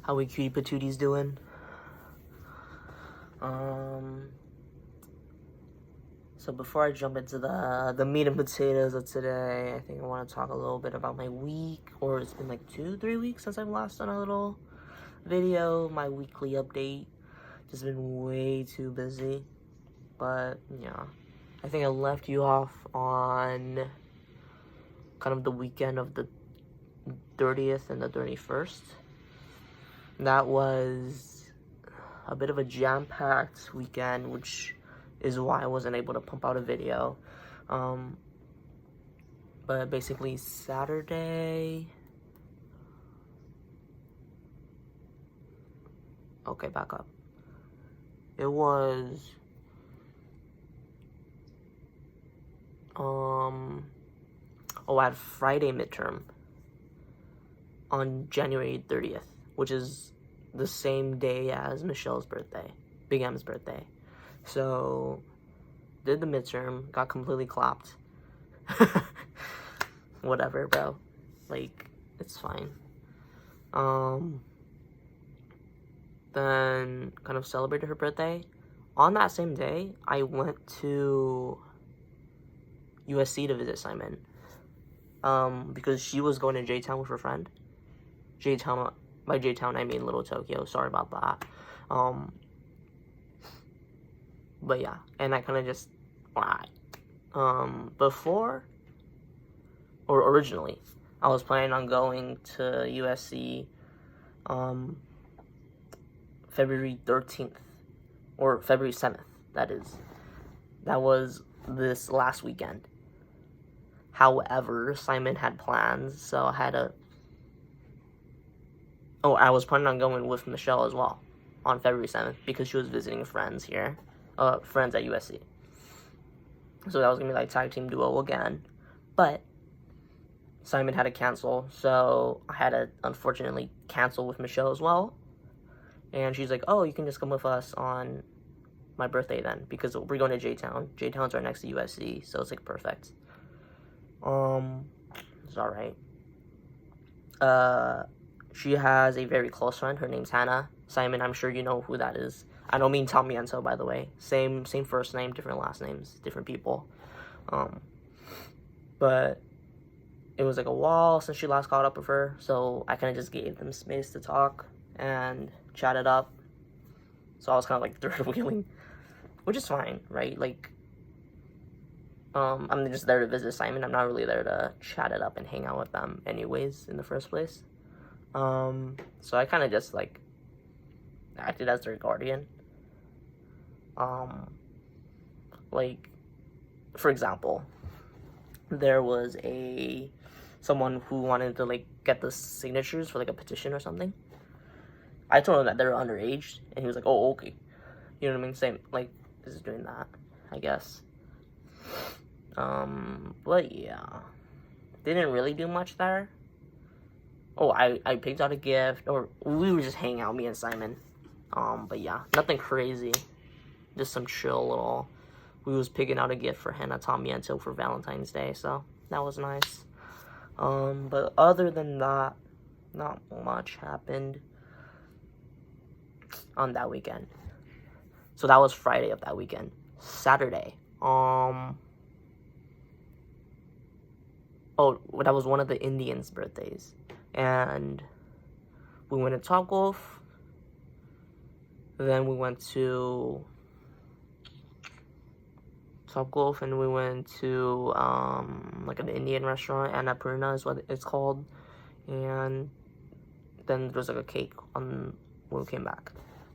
How we cutie patooties doing? So before I jump into the meat and potatoes of today, I think I want to talk a little bit about my week, or it's been like 2-3 weeks since I've last done a little video, my weekly update. Just been way too busy, but yeah. I think I left you off on kind of the weekend of the 30th and the 31st. That was a bit of a jam-packed weekend, which is why I wasn't able to pump out a video. But basically Saturday... Okay, back up. It was... I had Friday midterm on January 30th, which is the same day as Michelle's birthday, Big M's birthday. So, did the midterm, got completely clapped. Whatever, bro. Like, it's fine. Then kind of celebrated her birthday. On that same day, I went to USC to visit Simon. Because she was going to J-Town with her friend. J-Town, by J-Town I mean Little Tokyo, sorry about that. But yeah, and I kind of just, before, or originally, I was planning on going to USC, February 13th, or February 7th, that is. That was this last weekend. However, Simon had plans, so I had to... I was planning on going with Michelle as well on February 7th because she was visiting friends here. Friends at USC. So that was going to be like tag team duo again. But Simon had to cancel, so I had to unfortunately cancel with Michelle as well. And she's like, oh, you can just come with us on my birthday then, because we're going to J-Town. J-Town's right next to USC, so it's like perfect. It's alright. She has a very close friend. Her name's Hannah. Simon, I'm sure you know who that is. I don't mean Tom Miento, by the way. Same first name, different last names, different people. But it was like a while since she last caught up with her, so I kind of just gave them space to talk and chat it up. So I was kind of like third wheeling, which is fine, right? Like, I'm just there to visit Simon. I'm not really there to chat it up and hang out with them anyways in the first place. So I kind of just, like, acted as their guardian. Like, for example, there was someone who wanted to, like, get the signatures for, like, a petition or something. I told him that they were underage, and he was like, oh, okay. You know what I mean? Same, like, this is doing that, I guess. But yeah, didn't really do much there. I picked out a gift, or we were just hanging out, me and Simon. But yeah, nothing crazy, just some chill little, we was picking out a gift for Hannah Tom Miento for Valentine's Day, so that was nice. But other than that, not much happened on that weekend. So that was Friday of that weekend. Saturday, that was one of the Indians' birthdays. And we went to Topgolf. Then we went to Topgolf, and we went to, like an Indian restaurant, Annapurna is what it's called. And then there was like a cake when we came back.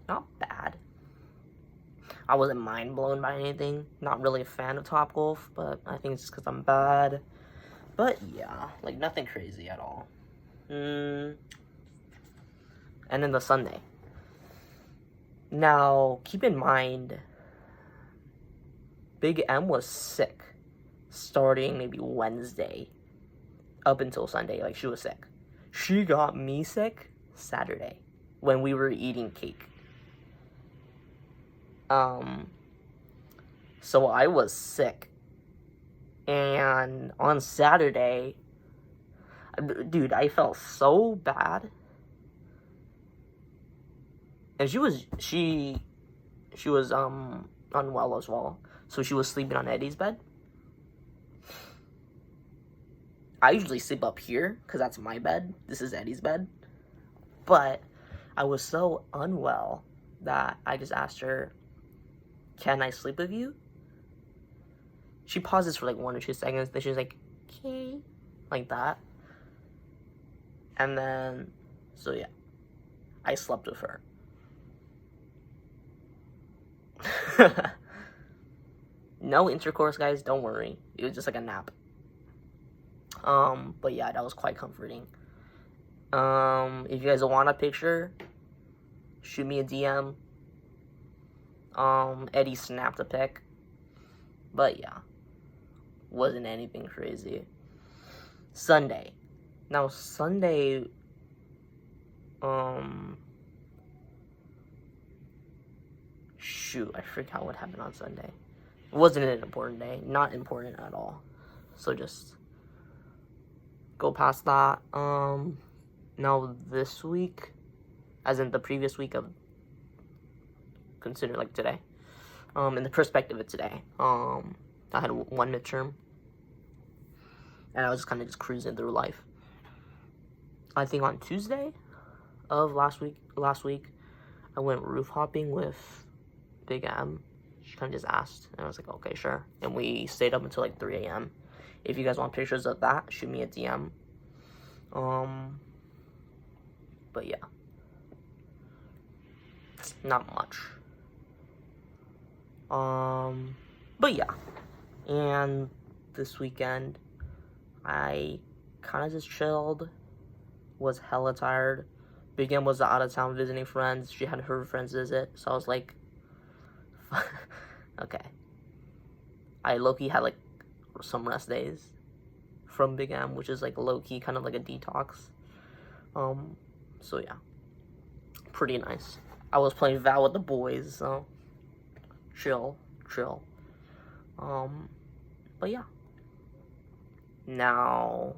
Not bad. I wasn't mind blown by anything. Not really a fan of Topgolf, but I think it's just because I'm bad. But yeah, like nothing crazy at all. And then the Sunday. Now, keep in mind, Big M was sick starting maybe Wednesday up until Sunday. Like, she was sick. She got me sick Saturday when we were eating cake. So I was sick. And on Saturday, dude, I felt so bad. And she was unwell as well, so she was sleeping on Eddie's bed. I usually sleep up here because that's my bed. This is Eddie's bed. But I was so unwell that I just asked her, "Can I sleep with you?" She pauses for like 1 or 2 seconds, then she's like, "Okay," like that. And then, so yeah, I slept with her. No intercourse, guys, don't worry. It was just like a nap. But yeah, that was quite comforting. If you guys want a picture, shoot me a DM. Eddie snapped a pic. But yeah, wasn't anything crazy. Sunday. Now, Sunday, shoot, I forgot what happened on Sunday. It wasn't an important day. Not important at all. So just go past that. Now this week, as in the previous week of, consider like today, in the perspective of today, I had 1 midterm, and I was just kind of just cruising through life. I think on Tuesday of last week, I went roof hopping with Big M. She kind of just asked, and I was like, okay, sure. And we stayed up until like 3 a.m. If you guys want pictures of that, shoot me a DM. But yeah, not much. But yeah, and this weekend, I kind of just chilled, was hella tired. Big M was out of town visiting friends. She had her friends visit, so I was like, okay. I low-key had like some rest days from Big M, which is like low-key kind of like a detox. So yeah, pretty nice. I was playing Val with the boys, so chill. But yeah. Now,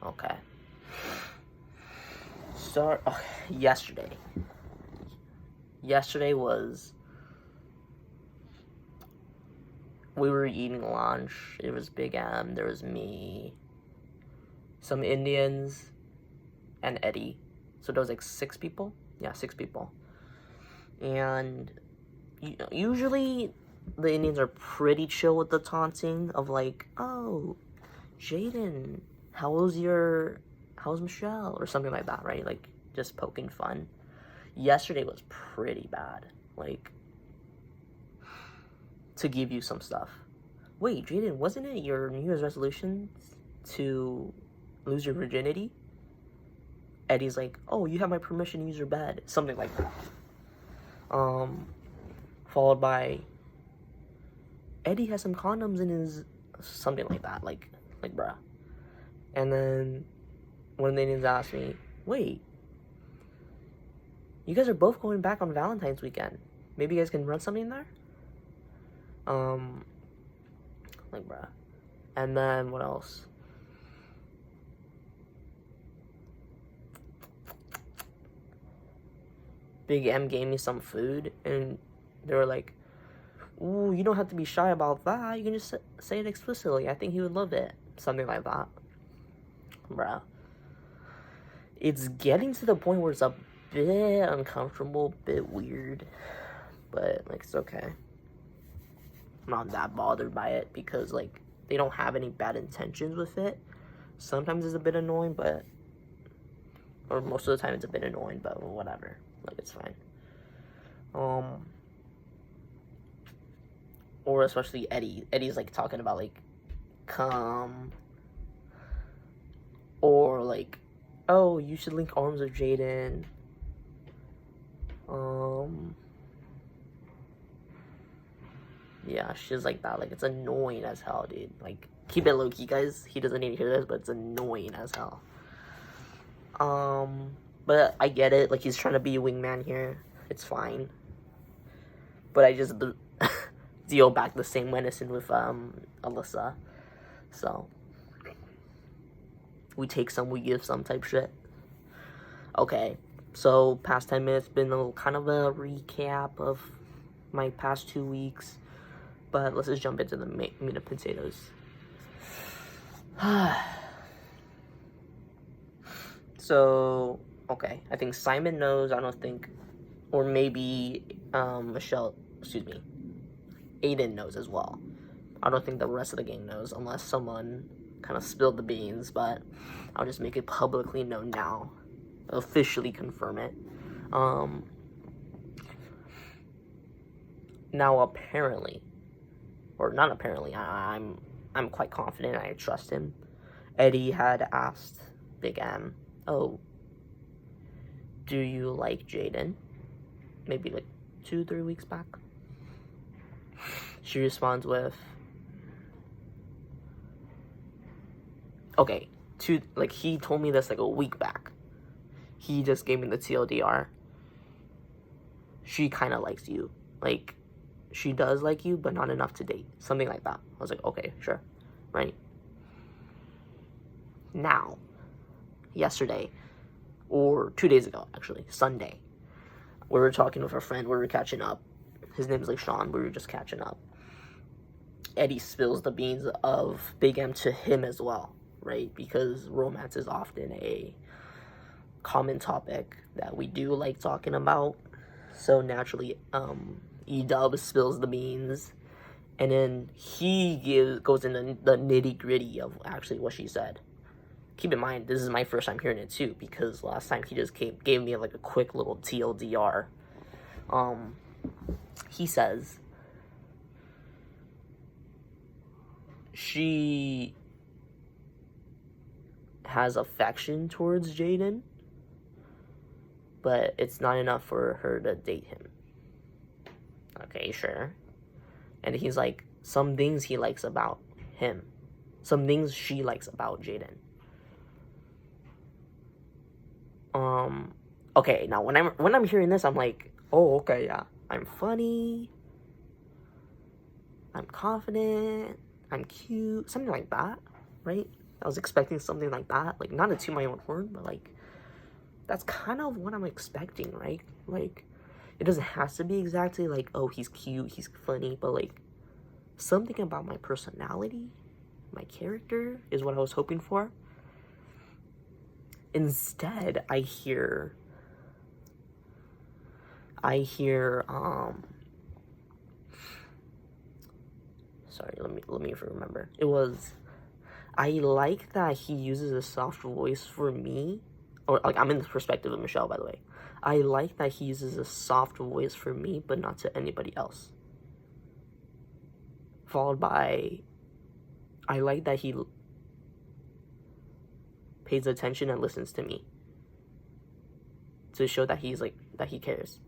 okay. Yesterday. Yesterday was, we were eating lunch. It was Big M, there was me, some Indians, and Eddie. So there was like 6 people. Yeah, 6 people. And usually the Indians are pretty chill with the taunting of like, oh, Jaden, how's Michelle? Or something like that, right? Like, just poking fun. Yesterday was pretty bad. Like, to give you some stuff. Wait, Jaden, wasn't it your New Year's resolution to lose your virginity? Eddie's like, oh, you have my permission to use your bed. Something like that. Followed by, Eddie has some condoms in his, something like that, like bruh. And then one of the Indians asked me, wait, you guys are both going back on Valentine's weekend. Maybe you guys can run something there? Like bruh. And then what else? Big M gave me some food, and they were like, ooh, you don't have to be shy about that. You can just say it explicitly. I think he would love it. Something like that. Bruh. It's getting to the point where it's a bit uncomfortable, bit weird. But, like, it's okay. I'm not that bothered by it because, like, they don't have any bad intentions with it. Sometimes it's a bit annoying, but... Or most of the time it's a bit annoying, but whatever. Like, it's fine. Or especially Eddie. Eddie's, like, talking about, like, come. Or, like, oh, you should link arms with Jaden. Yeah, she's like that. Like, it's annoying as hell, dude. Like, keep it low-key, guys. He doesn't need to hear this, but it's annoying as hell. But I get it. Like, he's trying to be a wingman here. It's fine. But I just deal back the same medicine with Alyssa. So we take some, we give some type shit. Okay, so past 10 minutes been a kind of a recap of my past 2 weeks, but let's just jump into the meat and potatoes. So, okay, I think Simon knows. I don't think, or maybe Aiden knows as well. I don't think the rest of the gang knows unless someone kind of spilled the beans, but I'll just make it publicly known now. Officially confirm it. Now apparently, or not apparently, I'm quite confident, I trust him. Eddie had asked Big M, oh, do you like Jaden? Maybe like 2-3 weeks back. She responds with, okay, he told me this like a week back. He just gave me the TLDR. She kind of likes you. Like, she does like you, but not enough to date. Something like that. I was like, okay, sure. Right? Now, yesterday, or 2 days ago, actually, Sunday, we were talking with a friend. We were catching up. His name is like Sean. We were just catching up. Eddie spills the beans of Big M to him as well, right? Because romance is often a common topic that we do like talking about. So naturally, E-Dub spills the beans, and then he goes into the nitty-gritty of actually what she said. Keep in mind, this is my first time hearing it too, because last time he just gave me like a quick little TLDR. He says she has affection towards Jaden, but it's not enough for her to date him. Okay, sure. And he's like, some things he likes about him, some things she likes about Jaden. Okay, now when I'm hearing this, I'm like, oh, okay, yeah, I'm funny, I'm confident, I'm cute, something like that, right? I was expecting something like that, like, not to toot my own horn, but like, that's kind of what I'm expecting, right? Like, it doesn't have to be exactly like, oh, he's cute, he's funny, but like, something about my personality, my character is what I was hoping for. Instead, I hear, sorry, let me remember. It was, I like that he uses a soft voice for me, or like, I'm in the perspective of Michelle, by the way. I like that he uses a soft voice for me, but not to anybody else. Followed by, I like that he pays attention and listens to me, to show that he's like, that he cares.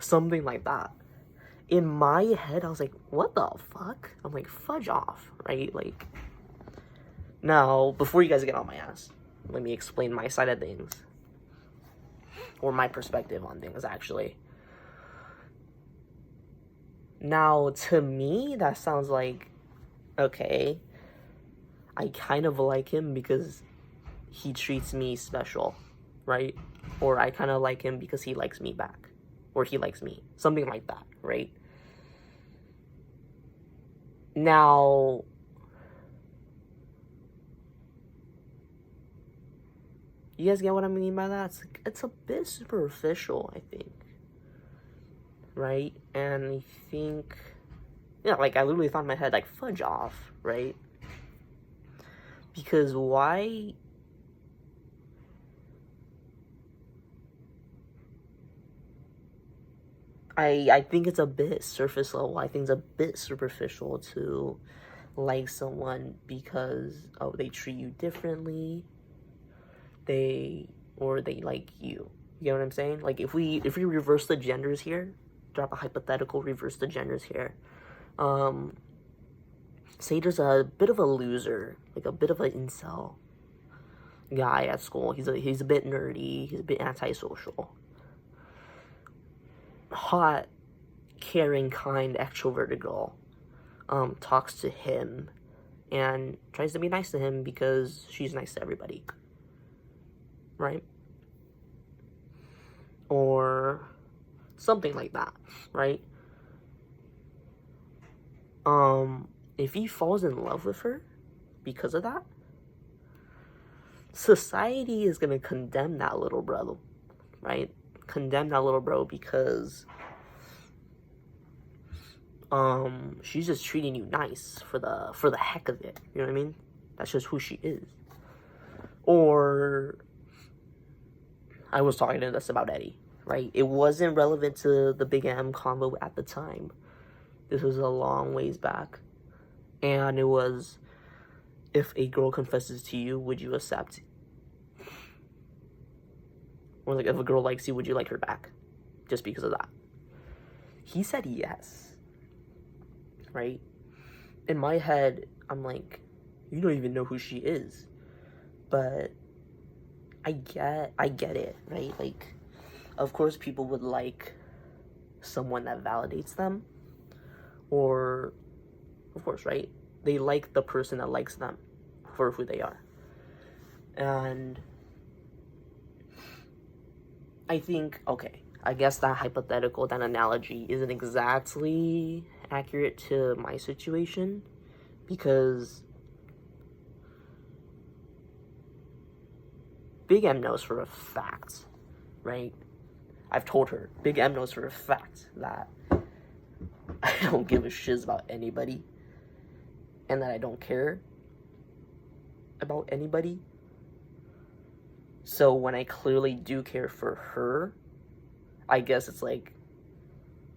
Something like that. In my head, I was like, what the fuck? I'm like, fudge off, right? Like, now, before you guys get on my ass, let me explain my side of things. Or my perspective on things, actually. Now, to me, that sounds like, okay, I kind of like him because he treats me special, right? Or I kind of like him because he likes me back. Or he likes me. Something like that, right? Now, you guys get what I mean by that? It's a bit superficial, I think. Right? And I think, yeah, like, I literally thought in my head, like, fudge off, right? Because why... I think it's a bit surface level. I think it's a bit superficial to like someone because, oh, they treat you differently. Or they like you. You get what I'm saying? Like, if we reverse the genders here, drop a hypothetical, reverse the genders here. Say there's a bit of a loser, like a bit of an incel guy at school. He's a bit nerdy. He's a bit antisocial. Hot, caring, kind, extroverted girl talks to him and tries to be nice to him because she's nice to everybody, right? or something like that, right? If he falls in love with her because of that, society is gonna condemn that little bro, right? Condemn that little bro because she's just treating you nice for the heck of it. You know what I mean? That's just who she is. Or I was talking to this about Eddie, right? It wasn't relevant to the Big M convo at the time. This was a long ways back. And it was, if a girl confesses to you, would you accept? Or like, if a girl likes you, would you like her back? Just because of that. He said yes. Right? In my head, I'm like, you don't even know who she is. But I get it, right? Like, of course people would like someone that validates them. Or, of course, right? They like the person that likes them for who they are. And I think, okay, I guess that hypothetical, that analogy isn't exactly accurate to my situation, because Big M knows for a fact, right? I've told her, Big M knows for a fact that I don't give a shiz about anybody, and that I don't care about anybody. So when I clearly do care for her, I guess it's like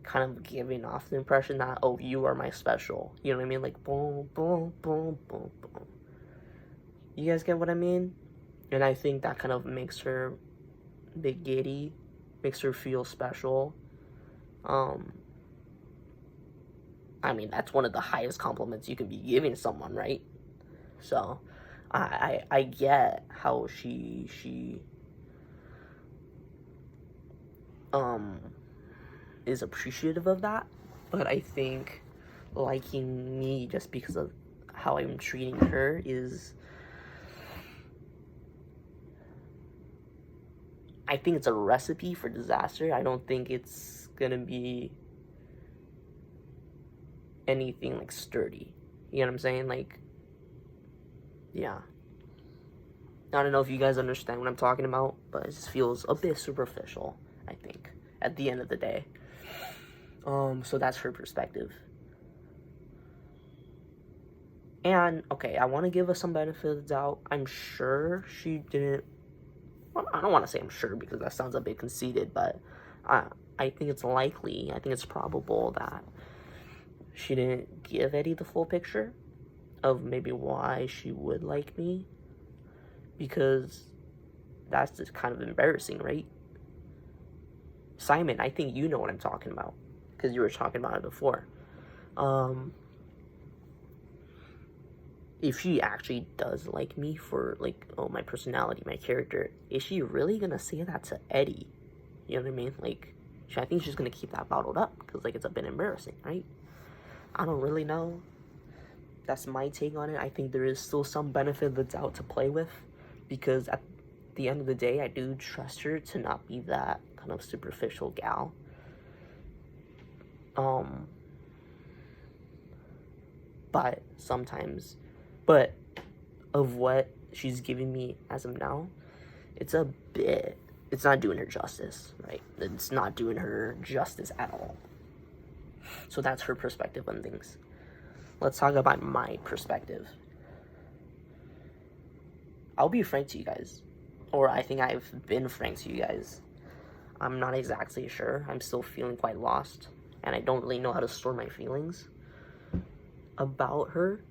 kind of giving off the impression that, oh, you are my special. You know what I mean? Like, boom, boom, boom, boom, boom. You guys get what I mean? And I think that kind of makes her a bit giddy, makes her feel special. I mean, that's one of the highest compliments you can be giving someone, right? So, I get how she is appreciative of that, but I think liking me just because of how I'm treating her is, I think it's a recipe for disaster. I don't think it's gonna be anything like sturdy. You know what I'm saying? Like, yeah. I don't know if you guys understand what I'm talking about, but it just feels a bit superficial, I think, at the end of the day. So that's her perspective. And, okay, I want to give us some benefit of the doubt. I'm sure she didn't, well, I don't want to say I'm sure because that sounds a bit conceited, but I think it's likely, I think it's probable that she didn't give Eddie the full picture of maybe why she would like me, because that's just kind of embarrassing, right? Simon, I think you know what I'm talking about, because you were talking about it before. If she actually does like me for, like, oh, my personality, my character, is she really gonna say that to Eddie? You know what I mean? Like, I think she's gonna keep that bottled up, because, like, it's a bit embarrassing, right? I don't really know. That's my take on it. I think there is still some benefit of the doubt to play with, because at the end of the day, I do trust her to not be that kind of superficial gal. But sometimes, but of what she's giving me as of now, it's not doing her justice, right? It's not doing her justice at all. So that's her perspective on things. Let's talk about my perspective. I'll be frank to you guys, or I think I've been frank to you guys. I'm not exactly sure. I'm still feeling quite lost, and I don't really know how to store my feelings about her.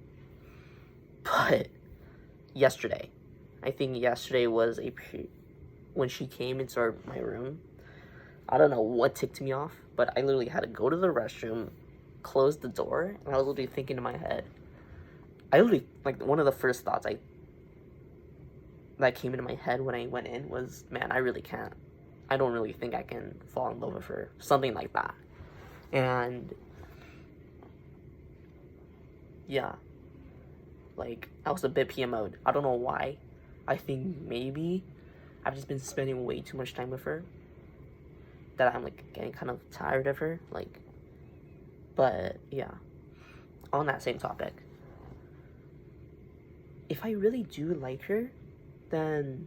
But yesterday, I think yesterday was when she came into my room. I don't know what ticked me off, but I literally had to go to the restroom, close the door, and I was literally thinking in my head. I literally, like, one of the first thoughts that came into my head when I went in was, man, I really can't. I don't really think I can fall in love with her. Something like that. And yeah, like, I was a bit PMO'd. I don't know why. I think maybe I've just been spending way too much time with her. that I'm like getting kind of tired of her, like. But yeah, on that same topic, if I really do like her, then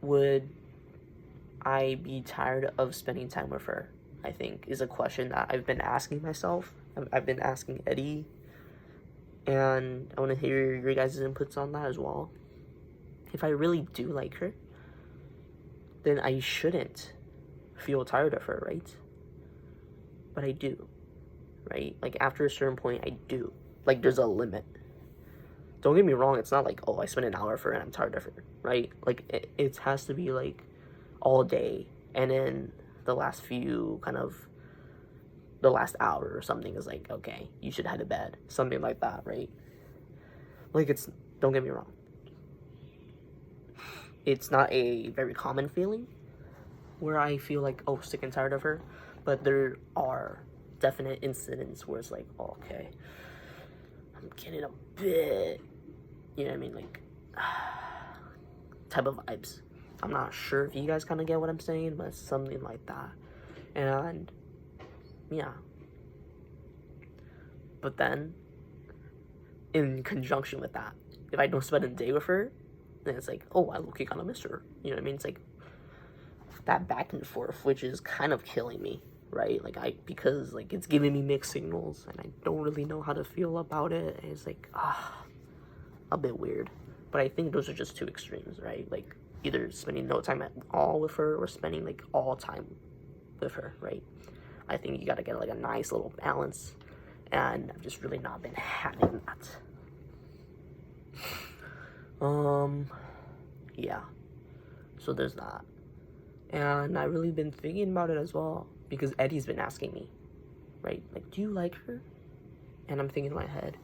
would I be tired of spending time with her? I think is a question that I've been asking myself. I've been asking Eddie, and I want to hear your guys' inputs on that as well. If I really do like her, then I shouldn't feel tired of her, right? But I do, right? Like, after a certain point, I do. Like, there's a limit. Don't get me wrong, it's not like, oh, I spent an hour for her and I'm tired of her, right? Like, it has to be, like, all day, and then the last hour or something is like, okay, you should head to bed. Something like that, right? Like, don't get me wrong. It's not a very common feeling where I feel like, oh, sick and tired of her, but there are definite incidents where it's like, oh, okay, I'm getting a bit, you know what I mean, like, type of vibes. I'm not sure if you guys kind of get what I'm saying, but it's something like that. And yeah, but then in conjunction with that, if I don't spend a day with her, then it's like, oh, I low-key kind of miss her, you know what I mean? It's like that back and forth, which is kind of killing me, right? Like, because like it's giving me mixed signals and I don't really know how to feel about it. And it's like, a bit weird. But I think those are just two extremes, right? Like, either spending no time at all with her or spending like all time with her, right? I think you gotta get like a nice little balance, and I've just really not been having that. Yeah, so there's that. And I've really been thinking about it as well, because Eddie's been asking me, right? Like, do you like her? And I'm thinking in my head,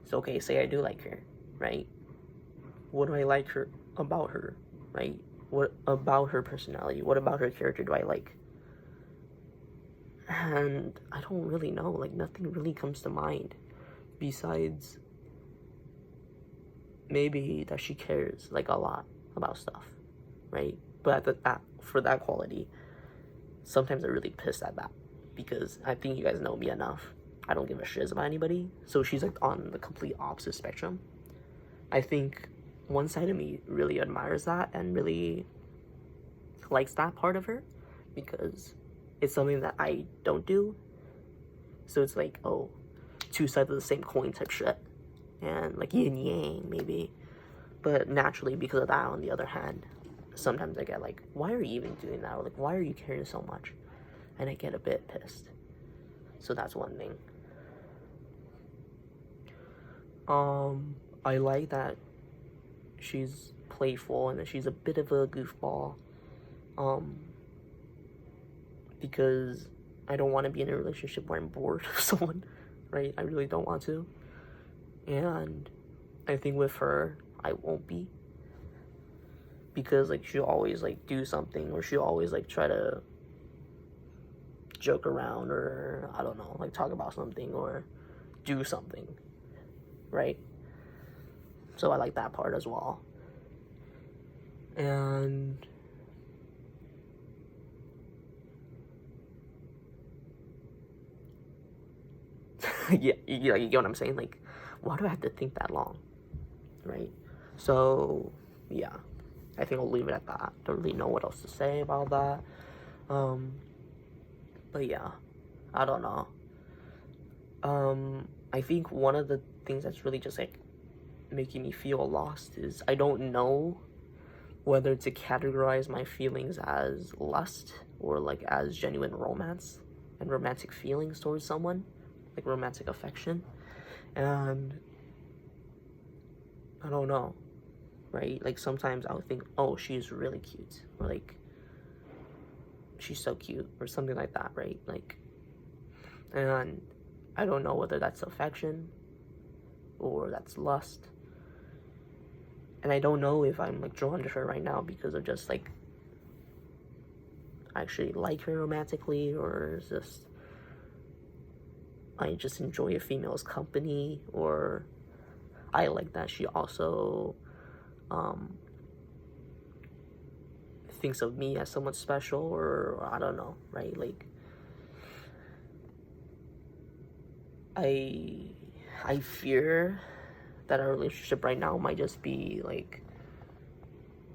so okay, say I do like her, right? What do I like about her, right? What about her personality? What about her character do I like? And I don't really know. Like, nothing really comes to mind besides maybe that she cares like a lot about stuff, right? But for that quality, sometimes I'm really pissed at that, because I think you guys know me enough. I don't give a shit about anybody. So she's like on the complete opposite spectrum. I think one side of me really admires that and really likes that part of her, because it's something that I don't do. So it's like, oh, two sides of the same coin type shit. And like yin yang, maybe. But naturally, because of that, on the other hand, sometimes I get like, why are you even doing that? Or like, why are you caring so much? And I get a bit pissed. So that's one thing. I like that she's playful and that she's a bit of a goofball. Because I don't want to be in a relationship where I'm bored of someone, right? I really don't want to. And I think with her, I won't be. Because, like, she'll always, like, do something, or she'll always, like, try to joke around, or, I don't know, like, talk about something, or do something, right? So I like that part as well. And yeah, you get what I'm saying? Like, why do I have to think that long, right? So, yeah, I think I'll leave it at that. Don't really know what else to say about that. But yeah, I don't know. I think one of the things that's really just like making me feel lost is I don't know whether to categorize my feelings as lust or like as genuine romance and romantic feelings towards someone, like romantic affection. And I don't know, right? Like, sometimes I'll think, oh, she's really cute, or like, she's so cute, or something like that, right? Like, and I don't know whether that's affection or that's lust. And I don't know if I'm like drawn to her right now because of just like I actually like her romantically, or is just I just enjoy a female's company, or I like that she also thinks of me as someone special, or I don't know, right? Like, I fear that our relationship right now might just be like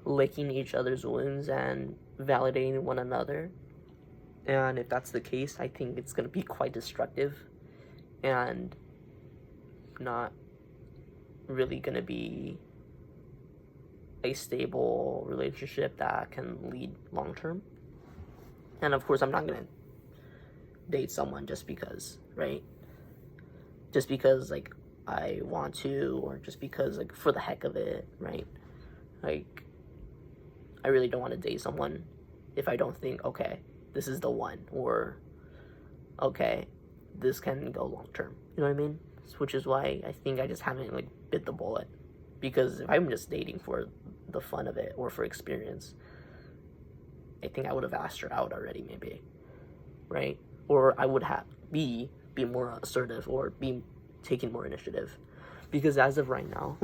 licking each other's wounds and validating one another. And if that's the case, I think it's going to be quite destructive and not really going to be a stable relationship that can lead long term. And of course, I'm not going to date someone just because, right? Just because, like, I want to, or just because, like, for the heck of it, right? Like, I really don't want to date someone if I don't think, okay, this is the one, or okay, this can go long term. You know what I mean? Which is why I think I just haven't like bit the bullet. Because if I'm just dating for the fun of it or for experience, I think I would have asked her out already, maybe, right? Or I would have be more assertive or be taking more initiative. Because as of right now,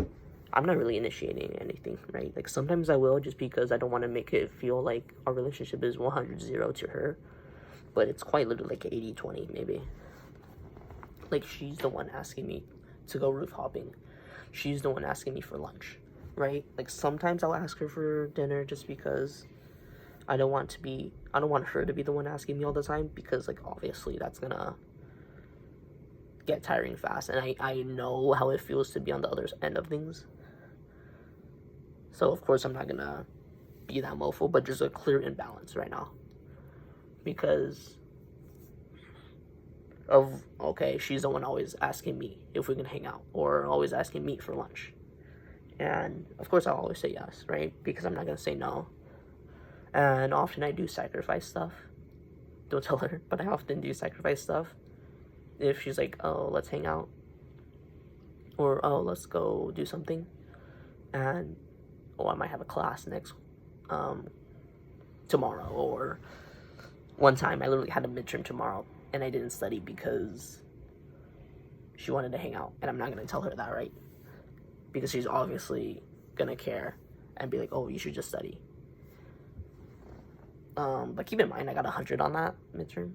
I'm not really initiating anything, right? Like, sometimes I will, just because I don't want to make it feel like our relationship is 100-0 to her. But it's quite literally like 80-20, maybe. Like, she's the one asking me to go roof hopping. She's the one asking me for lunch, right? Like, sometimes I'll ask her for dinner just because I don't want her to be the one asking me all the time, because, like, obviously that's gonna get tiring fast. And I know how it feels to be on the other end of things. So, of course, I'm not gonna be that mofo, but there's a clear imbalance right now. Because of, okay, she's the one always asking me if we can hang out, or always asking me for lunch. And, of course, I'll always say yes, right? Because I'm not gonna say no. And often I do sacrifice stuff. Don't tell her, but I often do sacrifice stuff. If she's like, oh, let's hang out, or, oh, let's go do something. And, oh, I might have a class tomorrow, or one time I literally had a midterm tomorrow and I didn't study because she wanted to hang out, and I'm not gonna tell her that, right? Because she's obviously gonna care and be like, oh, you should just study. But keep in mind, I got 100 on that midterm.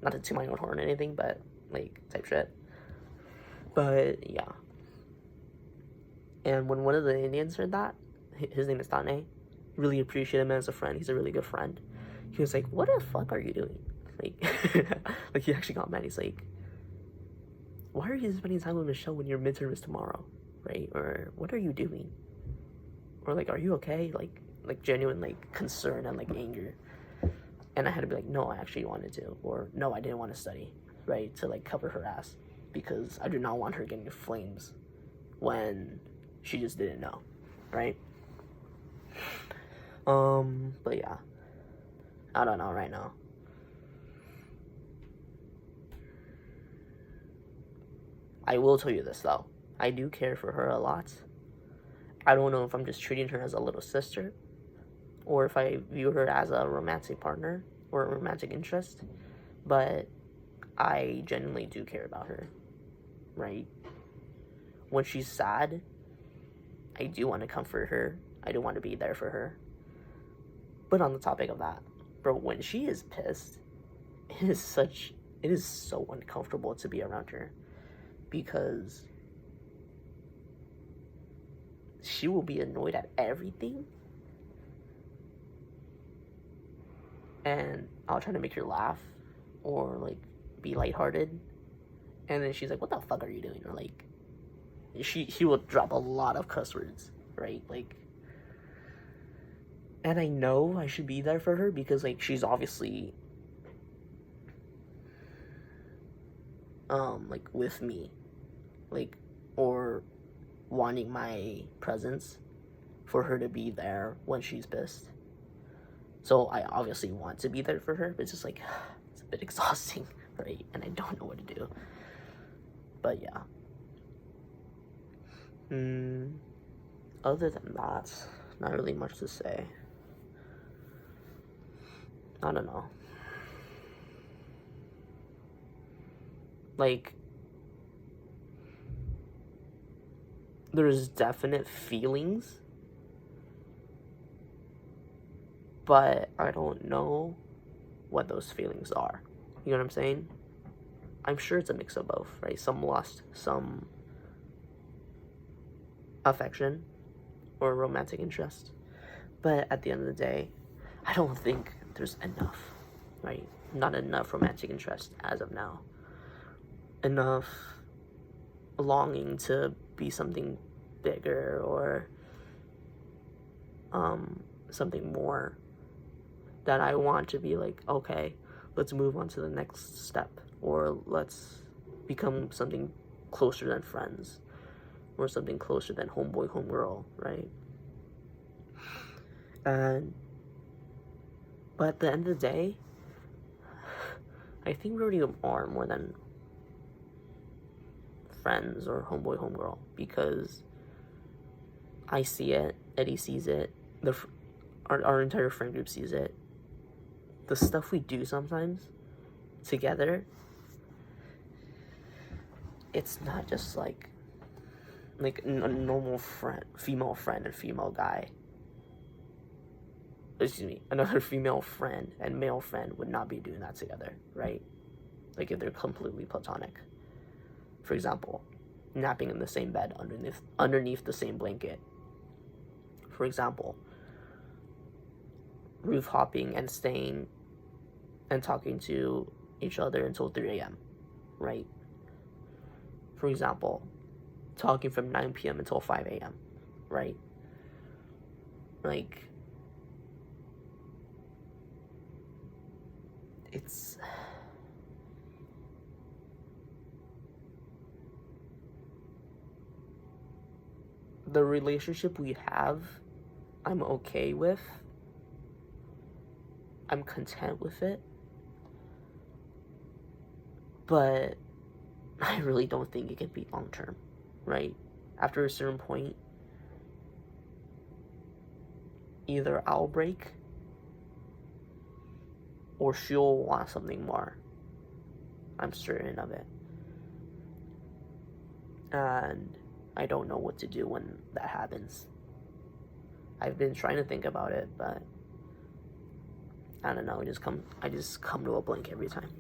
Not to toot my own horn or anything, but like, type shit. But yeah. And when one of the Indians heard that, his name is Tane, really appreciate him as a friend. He's a really good friend. He was like, what the fuck are you doing? Like, like, he actually got mad. He's like, why are you spending time with Michelle when your midterm is tomorrow, right? Or what are you doing? Or like, are you okay? Like genuine like concern and like anger. And I had to be like, no, I actually wanted to, or no, I didn't want to study, right? To like cover her ass, because I do not want her getting flames when she just didn't know, right? But yeah, I don't know right now. I will tell you this though, I do care for her a lot. I don't know if I'm just treating her as a little sister, or if I view her as a romantic partner or a romantic interest, but I genuinely do care about her, right? When she's sad, I do want to comfort her. I do want to be there for her. But on the topic of that, bro, when she is pissed, it is so uncomfortable to be around her, because she will be annoyed at everything, and I'll try to make her laugh or like be lighthearted, and then she's like, what the fuck are you doing? Or like, she will drop a lot of cuss words, right? Like, and I know I should be there for her, because like, she's obviously like with me, like, or wanting my presence for her to be there when she's pissed. So I obviously want to be there for her, but it's just like, it's a bit exhausting, right? And I don't know what to do. But yeah. Other than that, not really much to say. I don't know. Like, there's definite feelings but I don't know what those feelings are. You know what I'm saying? I'm sure it's a mix of both, right? Some lust, some affection or romantic interest. But at the end of the day, I don't think there's enough, right? Not enough romantic interest as of now. Enough longing to be something bigger or something more that I want to be like, okay, let's move on to the next step, or let's become something closer than friends, or something closer than homeboy, homegirl, right? But at the end of the day, I think we already are more than friends or homeboy, homegirl, because I see it, Eddie sees it, our entire friend group sees it. The stuff we do sometimes together, it's not just like a normal friend, female friend and female guy. Excuse me, another female friend and male friend would not be doing that together, right? Like if they're completely platonic. For example, napping in the same bed underneath the same blanket. For example, roof hopping and staying and talking to each other until 3 a.m., right? For example, talking from 9 p.m. until 5 a.m., right? Like, it's... The relationship we have, I'm okay with. I'm content with it. But I really don't think it can be long term, right? After a certain point, either I'll break or she'll want something more. I'm certain of it. And I don't know what to do when that happens. I've been trying to think about it, but I don't know, I just come to a blank every time.